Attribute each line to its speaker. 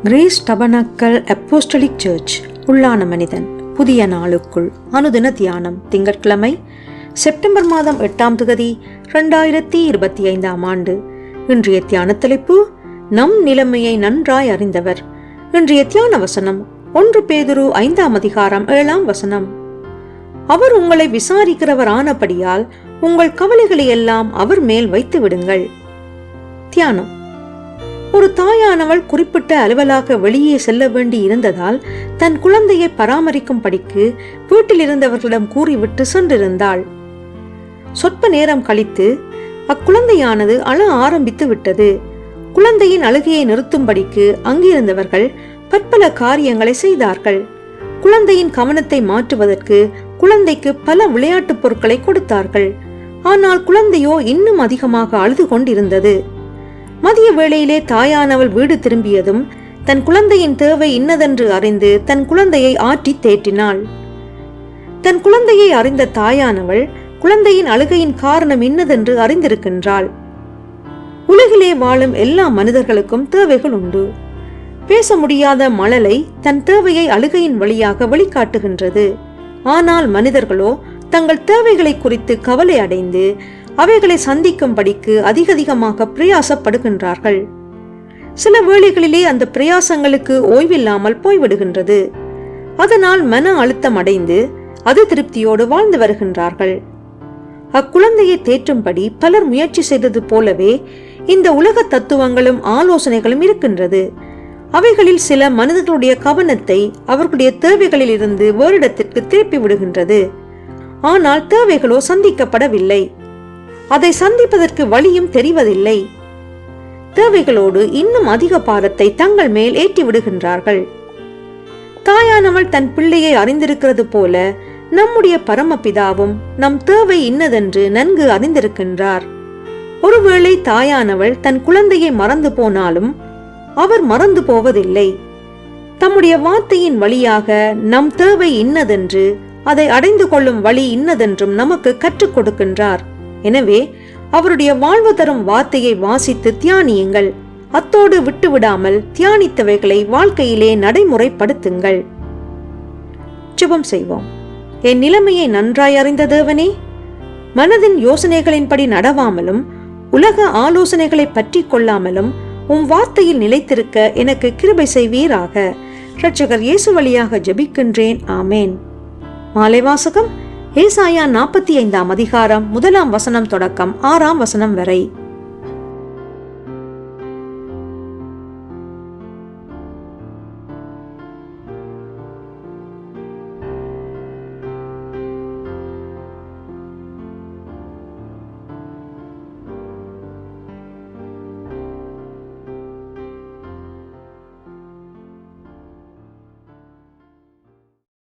Speaker 1: Grace tabernacle apostolic search உள்ளான மனிதன் புதிய நாளுக்குள் அனுதின தியானம் திங்கட்கிழமை செப்டம்பர் மாதம் 8ஆம் தேதி 2025ஆம் ஆண்டு. இன்றைய தியான தலைப்பு நம் நிலைமையை நன்றாய் அறிந்தவர். இன்றைய தியான வசனம் 1 பேதுரு 5ஆம் அதிகாரம் 7ஆம் வசனம். அவர் உங்களை விசாரிக்கிறவர் ஆனபடியால் உங்கள் கவலைகளை எல்லாம் அவர் மேல் வைத்து விடுங்கள். தியானம். ஒரு தாயானவள் குறிப்பிட்ட அலுவலாக வெளியே செல்ல வேண்டி இருந்ததால் தன் குழந்தையை பராமரிக்கும் படிக்கு வீட்டில் இருந்தவர்களிடம் கூறிவிட்டு சென்றிருந்தாள். சொற்ப நேரம் கழித்து அக்குழந்தையானது அழ ஆரம்பித்து விட்டது. குழந்தையின் அழுகையை நிறுத்தும்படிக்கு அங்கிருந்தவர்கள் பற்பல காரியங்களை செய்தார்கள். குழந்தையின் கவனத்தை மாற்றுவதற்கு குழந்தைக்கு பல விளையாட்டுப் பொருட்களை கொடுத்தார்கள். ஆனால் குழந்தையோ இன்னும் அதிகமாக அழுது கொண்டிருந்தது. மதிய வேளையிலே தாயானவள் வீடு திரும்பியதும் தன் குழந்தையின் தேவை இன்னதென்று அறிந்து தன் குழந்தையை ஆற்றி தேற்றினாள். தன் குழந்தையை அறிந்த தாயானவள் குழந்தையின் அழுகையின் காரணம் இன்னதென்று அறிந்திருக்கின்றாள். உலகிலே வாழும் எல்லா மனிதர்களுக்கும் தேவைகள் உண்டு. பேச முடியாத மழலை தன் தேவையை அழுகையின் வழியாக வெளிக்காட்டுகின்றது. ஆனால் மனிதர்களோ தங்கள் தேவைகளை குறித்து கவலை அடைந்து அவைகளை சந்திக்கும்படிக்கு அதிகமாக பிரயாசப்படுகின்றார்கள். சில வேளைகளிலே அந்த பிரயாசங்களுக்கு ஓய்வில்லாமல் போய்விடுகின்றது. அதனால் மன அழுத்தம் அடைந்து அது திருப்தியோடு வாழ்ந்து வருகின்றார்கள். அக்குழந்தையை தேற்றும்படி பலர் முயற்சி செய்தது போலவே இந்த உலக தத்துவங்களும் ஆலோசனைகளும் இருக்கின்றது. அவைகளில் சில மனிதர்களுடைய கவனத்தை அவர்களுடைய தேவைகளில் இருந்து வேறிடத்திற்கு திருப்பி விடுகின்றது. ஆனால் தேவைகளோ சந்திக்கப்படவில்லை. அதை சந்திப்பதற்கு வழியும் தெரிவதில்லை. தேவைகளோடு இன்னும் அதிக பாரத்தை தங்கள் மேல் ஏற்றி விடுகின்றார்கள். தாயானவள் தன் பிள்ளையை அறிந்திருக்கிறது போல நம்முடைய பரமபிதாவும் நம் தேவை இன்னதென்று நன்கு அறிந்திருக்கின்றார். ஒருவேளை தாயானவள் தன் குழந்தையை மறந்து போனாலும் அவர் மறந்து போவதில்லை. தம்முடைய வார்த்தையின் வழியாக நம் தேவை இன்னதென்று அதை அடைந்து கொள்ளும் வழி இன்னதென்றும் நமக்கு கற்றுக் கொடுக்கின்றார். எனவே அவருடைய வாழ்வு தரும் வார்த்தையை வாசித்து தியானியுங்கள். அத்தோடு விட்டுவிடாமல் தியானித்தவைகளை வாழ்க்கையிலே நடைமுறைப்படுத்துங்கள். ஜெபம் செய்வோம். என் நிலைமையை நன்றாய் அறிந்த தேவனே, மனதின் யோசனைகளின்படி நடவாமலும் உலக ஆலோசனைகளை பற்றி கொள்ளாமலும் உம் வார்த்தையில் நிலைத்திருக்க எனக்கு கிருபை செய்வீராக. இரட்சகர் இயேசு வழியாக ஜெபிக்கின்றேன். ஆமேன். மாலை வாசகம் ஏசாயா 45ஆம் அதிகாரம் 1ஆம் வசனம் தொடக்கம் 6ஆம் வசனம் வரை.